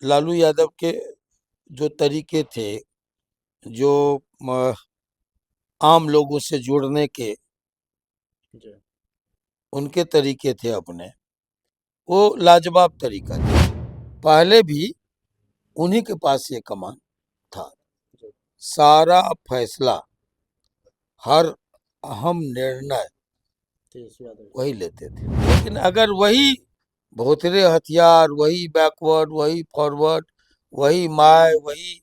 लालू यादव के जो तरीके थे, जो आम लोगों से जुड़ने के जी। उनके तरीके थे अपने, वो लाजवाब तरीका था। पहले भी उन्हीं के पास ये कमान था। जी। सारा फैसला, हर अहम निर्णय तेजस्वी यादव जी। वही लेते थे। लेकिन अगर वही भोथरे हथियार, वही बैकवर्ड, वही फॉरवर्ड, वही माय, वही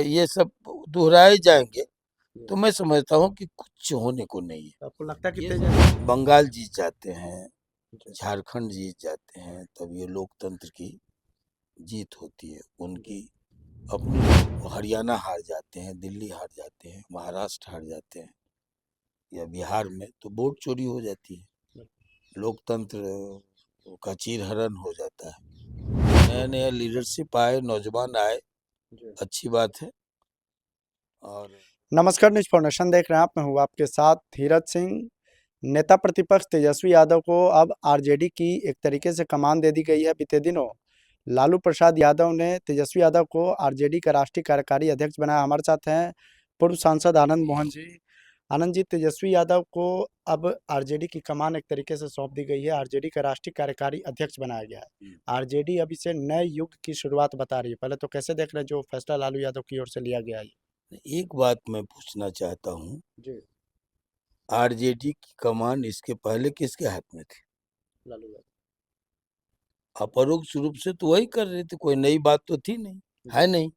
ये सब दोहराए जाएंगे, जी। तो मैं समझता हूँ कि कुछ होने को नहीं है। आपको लगता है कि ये बंगाल जीत जाते हैं, जी। झारखंड जीत जाते हैं, तब ये लोकतंत्र की जीत होती है। उनकी अपनी हरियाणा हार जाते हैं, दिल्ली हार जाते हैं, महाराष्ट्र हार जाते हैं, या बिहार में तो वोट चोरी हो जाती है, लोकतंत्र का चीरहरण हो जाता है। नया नया लीडरशिप आए, नौजवान आए, जी। अच्छी बात है। और नमस्कार, न्यूज फाउंडेशन देख रहे हैं आप। मैं हूँ आपके साथ धीरज सिंह। नेता प्रतिपक्ष तेजस्वी यादव को अब आरजेडी की एक तरीके से कमान दे दी गई है। बीते दिनों लालू प्रसाद यादव ने तेजस्वी यादव को आरजेडी का राष्ट्रीय कार्यकारी अध्यक्ष बनाया। हमारे साथ हैं पूर्व सांसद आनंद मोहन जी। आनंद जी, तेजस्वी यादव को अब आरजेडी की कमान एक तरीके से सौंप दी गई है, आरजेडी का राष्ट्रीय कार्यकारी अध्यक्ष बनाया गया है। आरजेडी अब इसे नए युग की शुरुआत बता रही है। पहले तो कैसे देख रहे हैं जो फैसला लालू यादव की ओर से लिया गया है? एक बात मैं पूछना चाहता हूँ, जी। आरजेडी की कमान इसके पहले किसके हाथ में थी? लालू यादव। अपरोक्ष रूप से तो वही कर रहे थे, कोई नई बात तो थी नहीं, है जी। नहीं।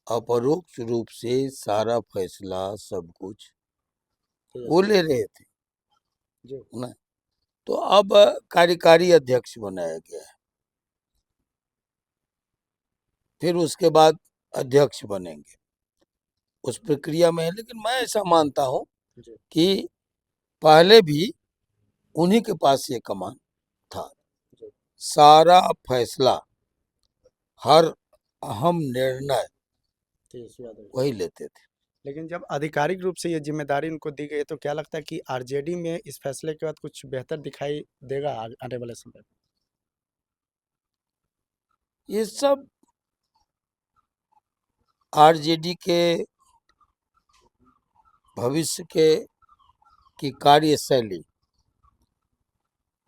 अपरोक्ष रूप से सारा फैसला, सब कुछ वो ले रहे थे जी। ना। तो अब कार्यकारी अध्यक्ष बनाया गया है, फिर उसके बाद अध्यक्ष बनेंगे, उस प्रक्रिया में है। लेकिन मैं ऐसा मानता हूँ जी। कि पहले भी उन्हीं के पास ये कमान था। जी। सारा फैसला, हर अहम निर्णय तेजस्वी यादव जी। वही लेते थे। लेकिन जब आधिकारिक रूप से ये जिम्मेदारी उनको दी गई है, तो क्या लगता है कि आरजेडी में इस फैसले के बाद कुछ बेहतर दिखाई देगा आने वाले समय में? ये सब आरजेडी के भविष्य के की कार्यशैली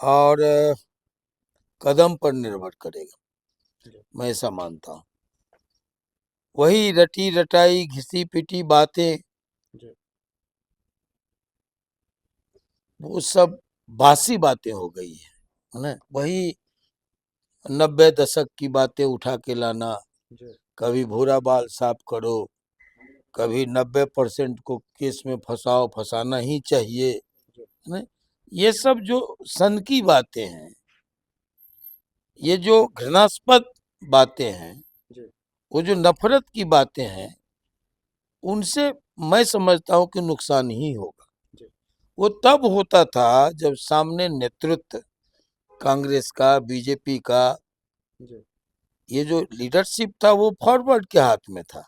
और कदम पर निर्भर करेगा, जी। मैं ऐसा मानता हूँ। वही रटी रटाई घिसी पिटी बातें, जी। वो सब बासी बातें हो गई है ना। वही 90 दशक की बातें उठा के लाना, जी। कभी भूरा बाल साफ करो, कभी 90% को केस में फंसाओ, फंसाना ही चाहिए, जी। है ना। ये सब जो सन की बातें हैं, ये जो घृणास्पद बातें हैं, जी। वो जो नफरत की बातें हैं, उनसे मैं समझता हूँ कि नुकसान ही होगा। जी। वो तब होता था जब सामने नेतृत्व कांग्रेस का, बीजेपी का, जी। ये जो लीडरशिप था वो फॉरवर्ड के हाथ में था।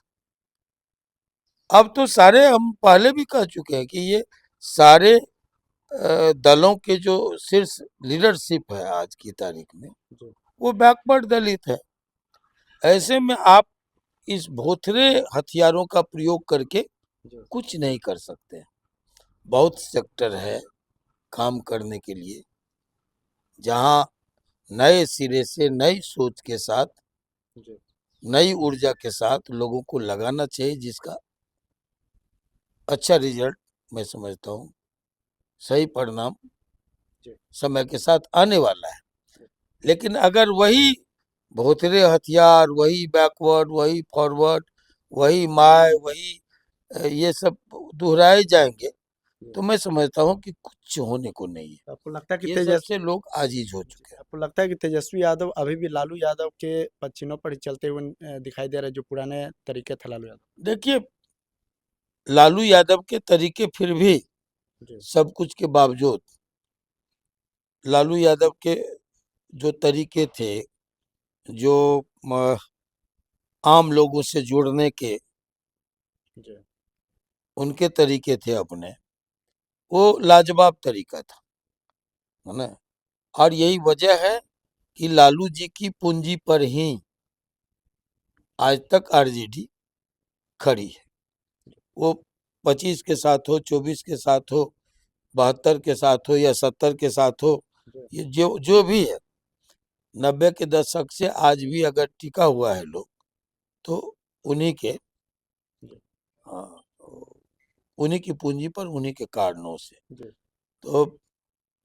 अब तो सारे, हम पहले भी कह चुके हैं कि ये सारे दलों के जो शीर्ष लीडरशिप है आज की तारीख में, जी। वो बैकवर्ड दलित है। ऐसे में आप इस भोथरे हथियारों का प्रयोग करके जी। कुछ नहीं कर सकते। बहुत सेक्टर है काम करने के लिए, जहां नए सिरे से, नई सोच के साथ, जी। नई ऊर्जा के साथ लोगों को लगाना चाहिए, जिसका अच्छा रिजल्ट मैं समझता हूँ, सही परिणाम जी। समय के साथ आने वाला है। जी। लेकिन अगर वही भोथरे हथियार, वही बैकवर्ड, वही फॉरवर्ड, वही माय, वही ये सब दोहराए जाएंगे, जी। तो मैं समझता हूँ कि कुछ होने को नहीं है। आपको लगता है कि ये सबसे लोग आजीज हो जी, चुके हैं। आपको लगता है कि तेजस्वी यादव अभी भी लालू यादव के पच्छिनों पर ही चलते हुए दिखाई दे रहे हैं, जो पुराने तरीके थे लालू यादव? देखिए, लालू यादव के तरीके फिर भी, जी। सब कुछ के बावजूद, लालू यादव के जो तरीके थे, जो म, आम लोगों से जुड़ने के जी। उनके तरीके थे अपने, वो लाजवाब तरीका था, है ना। और यही वजह है कि लालू जी की पूंजी पर ही आज तक आरजेडी खड़ी है। वो 25 के साथ हो, 24 के साथ हो, 72 के साथ हो या 70 के साथ हो, ये जो जो भी है, 90 के दशक से आज भी अगर टिका हुआ है लोग, तो उन्हीं के हाँ, उन्हीं की पूंजी पर, उन्हीं के कारणों से। तो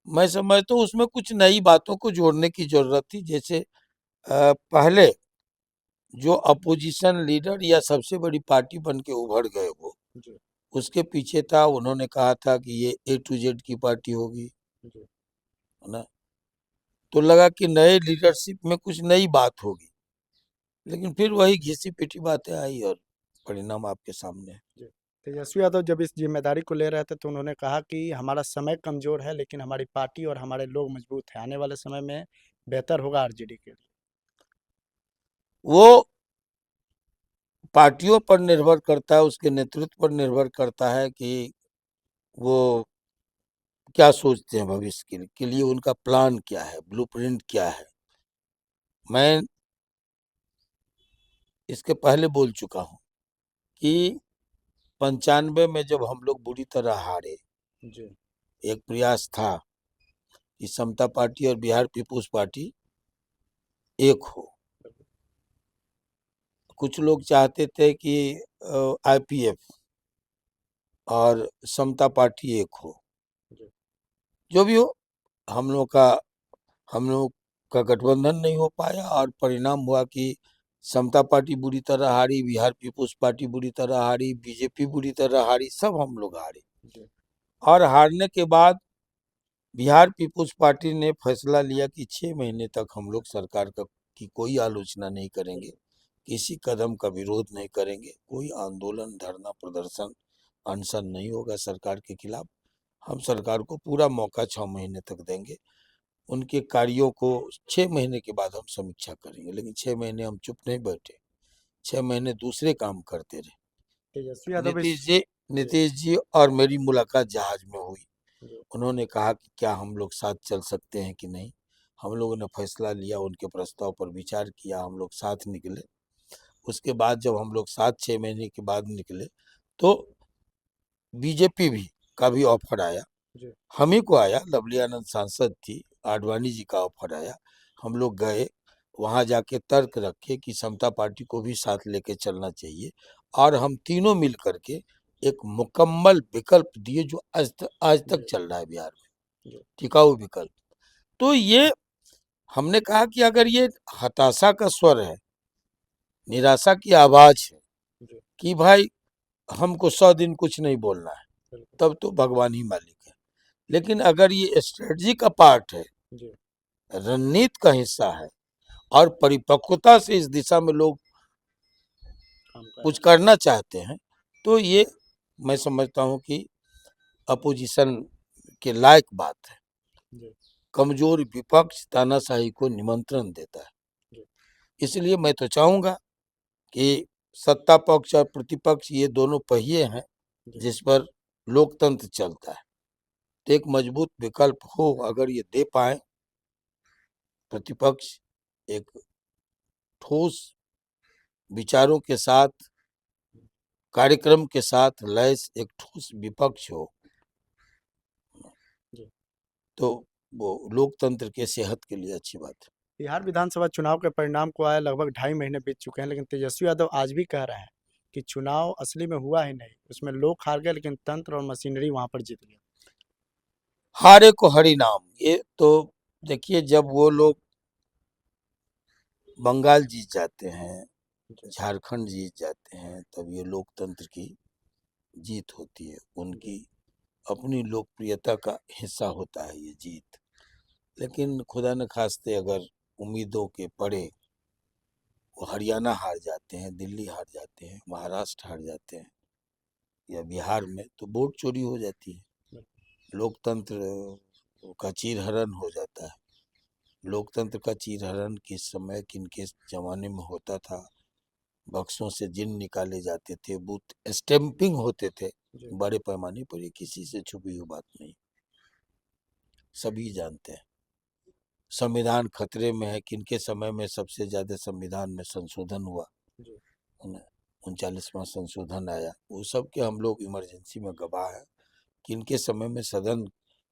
मैं समझता हूँ उसमें कुछ नई बातों को जोड़ने की जरूरत थी। जैसे पहले जो अपोजिशन लीडर या सबसे बड़ी पार्टी बन के उभर गए, वो उसके पीछे था, उन्होंने कहा था कि ये A to Z की पार्टी होगी, है ना। तो लगा कि नए लीडरशिप में कुछ नई बात होगी, लेकिन फिर वही घिसी पिटी बातें आई और परिणाम आपके सामने है। तेजस्वी यादव जब इस जिम्मेदारी को ले रहे थे तो उन्होंने कहा कि हमारा समय कमजोर है लेकिन हमारी पार्टी और हमारे लोग मजबूत हैं, आने वाले समय में बेहतर होगा आरजेडी के लिए। वो पार्टियों पर निर्भर करता है, उसके नेतृत्व पर निर्भर करता है कि वो क्या सोचते हैं भविष्य के लिए उनका प्लान क्या है, ब्लूप्रिंट क्या है। मैं इसके पहले बोल चुका हूँ कि 95 में जब हम लोग बुरी तरह हारे, एक प्रयास था कि समता पार्टी और बिहार पीपुल्स पार्टी एक हो। कुछ लोग चाहते थे कि आईपीएफ और समता पार्टी एक हो। जो भी हो, हम लोग का गठबंधन नहीं हो पाया और परिणाम हुआ कि समता पार्टी बुरी तरह हारी, बिहार पीपुल्स पार्टी बुरी तरह हारी, बीजेपी बुरी तरह हारी, सब हम लोग हारे। और हारने के बाद बिहार पीपुल्स पार्टी ने फैसला लिया कि 6 महीने तक हम लोग सरकार की कोई आलोचना नहीं करेंगे, किसी कदम का विरोध नहीं करेंगे, कोई आंदोलन, धरना, प्रदर्शन, अनशन नहीं होगा सरकार के खिलाफ। हम सरकार को पूरा मौका 6 महीने तक देंगे, उनके कार्यों को 6 महीने के बाद हम समीक्षा करेंगे। लेकिन 6 महीने हम चुप नहीं बैठे, 6 महीने दूसरे काम करते रहे। तेजस्वी यादव नीतीश जी और मेरी मुलाकात जहाज में हुई। उन्होंने कहा कि क्या हम लोग साथ चल सकते हैं कि नहीं। हम लोगों ने फैसला लिया, उनके प्रस्ताव पर विचार किया, हम लोग साथ निकले। उसके बाद जब हम लोग साथ 6 महीने के बाद निकले, तो बीजेपी भी का भी ऑफर आया, हम ही को आया, लवली आनंद सांसद थी, आडवाणी जी का ऑफर आया। हम लोग गए, वहां जाके तर्क रखे कि समता पार्टी को भी साथ लेके चलना चाहिए, और हम तीनों मिल करके एक मुकम्मल विकल्प दिए जो आज तक चल रहा है बिहार में, टिकाऊ विकल्प। तो ये हमने कहा कि अगर ये हताशा का स्वर है, निराशा की आवाज है कि भाई हमको 100 दिन कुछ नहीं बोलना है, तब तो भगवान ही मालिक है। लेकिन अगर ये स्ट्रेटजी का पार्ट है, रणनीति का हिस्सा है, और परिपक्वता से इस दिशा में लोग कुछ करना चाहते हैं, तो ये मैं समझता हूं कि अपोजिशन के लायक बात है। कमजोर विपक्ष तानाशाही को निमंत्रण देता है। इसलिए मैं तो चाहूंगा कि सत्ता पक्ष और प्रतिपक्ष ये दोनों पहिए हैं जिस पर लोकतंत्र चलता है। तो एक मजबूत विकल्प हो, अगर ये दे पाए प्रतिपक्ष, एक ठोस विचारों के साथ, कार्यक्रम के साथ लैस एक ठोस विपक्ष हो, तो वो लोकतंत्र के सेहत के लिए अच्छी बात है। बिहार विधानसभा चुनाव के परिणाम को आए लगभग 2.5 महीने बीत चुके हैं, लेकिन तेजस्वी यादव आज भी कह रहे हैं कि चुनाव असली में हुआ ही नहीं, उसमें लोग हार गए लेकिन तंत्र और मशीनरी वहां पर जीत गया। हारे को हरि नाम, ये तो देखिए, जब वो लोग बंगाल जीत जाते हैं, झारखंड जीत जाते हैं, तब ये लोकतंत्र की जीत होती है, उनकी अपनी लोकप्रियता का हिस्सा होता है ये जीत। लेकिन खुदा न खास्ते अगर उम्मीदों के परे वो हरियाणा हार जाते हैं, दिल्ली हार जाते हैं, महाराष्ट्र हार जाते हैं या बिहार में, तो वोट चोरी हो जाती है, लोकतंत्र का चीरहरण हो जाता है। लोकतंत्र का चीरहरण किस समय किनके जमाने में होता था, बक्सों से जिन निकाले जाते थे, बूथ स्टैंपिंग होते थे बड़े पैमाने पर, ये किसी से छुपी हुई बात नहीं, सभी जानते हैं। संविधान खतरे में है, किनके समय में सबसे ज्यादा संविधान में संशोधन हुआ, 39वां संशोधन आया, वो सब के हम लोग इमरजेंसी में गवाह हैं कि इनके समय में सदन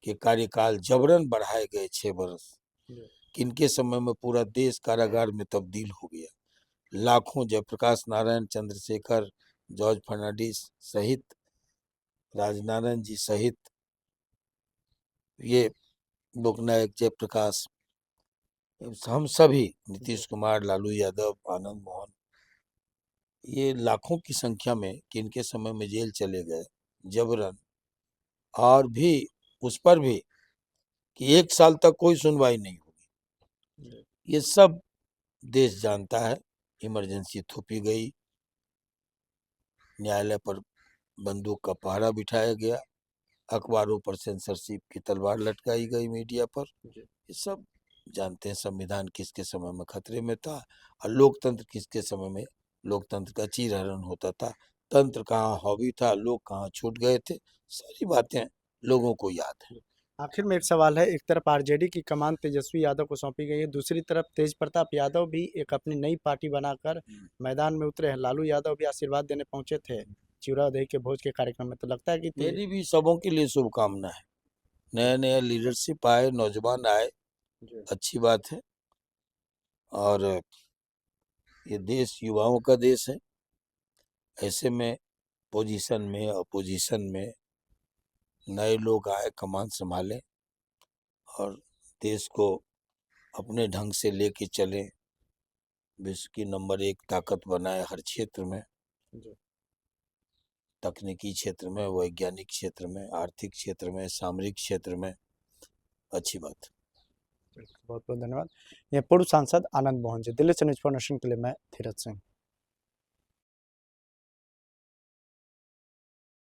के कार्यकाल जबरन बढ़ाए गए 6 वर्ष, कि इनके समय में पूरा देश कारागार में तब्दील हो गया। लाखों जयप्रकाश नारायण, चंद्रशेखर, जॉर्ज फर्नांडिस सहित, राजनारायण जी सहित, ये लोकनायक जयप्रकाश, हम सभी, नीतीश कुमार, लालू यादव, आनंद मोहन, ये लाखों की संख्या में कि इनके समय में जेल चले गए जबरन, और भी उस पर भी कि 1 साल तक कोई सुनवाई नहीं होगी। ये सब देश जानता है। इमरजेंसी थोपी गई, न्यायालय पर बंदूक का पहरा बिठाया गया, अखबारों पर सेंसरशिप की तलवार लटकाई गई, मीडिया पर। ये सब जानते हैं संविधान किसके समय में खतरे में था और लोकतंत्र किसके समय में लोकतंत्र का चीरहरण होता था, तंत्र कहाँ हावी था, लोग कहाँ छूट गए थे, सारी बातें लोगों को याद है। आखिर में एक सवाल है, एक तरफ आरजेडी की कमान तेजस्वी यादव को सौंपी गई है, दूसरी तरफ तेज प्रताप यादव भी एक अपनी नई पार्टी बनाकर मैदान में उतरे हैं। लालू यादव भी आशीर्वाद देने पहुंचे थे चिरौदही के भोज के कार्यक्रम में, तो लगता है कि मेरी भी सबों के लिए शुभकामना है। नया नया लीडरशिप आए, नौजवान आए, अच्छी बात है। और ये देश युवाओं का देश है। ऐसे में पोजीशन में, अपोजिशन में नए लोग आए, कमान संभालें और देश को अपने ढंग से लेके चलें, विश्व की नंबर 1 ताकत बनाए हर क्षेत्र में, तकनीकी क्षेत्र में, वैज्ञानिक क्षेत्र में, आर्थिक क्षेत्र में, सामरिक क्षेत्र में। अच्छी बात। बहुत बहुत धन्यवाद। ये पूर्व सांसद आनंद मोहन जी। दिल्ली से न्यूज़ फॉर नेशन के लिए मैं धीरज सिंह।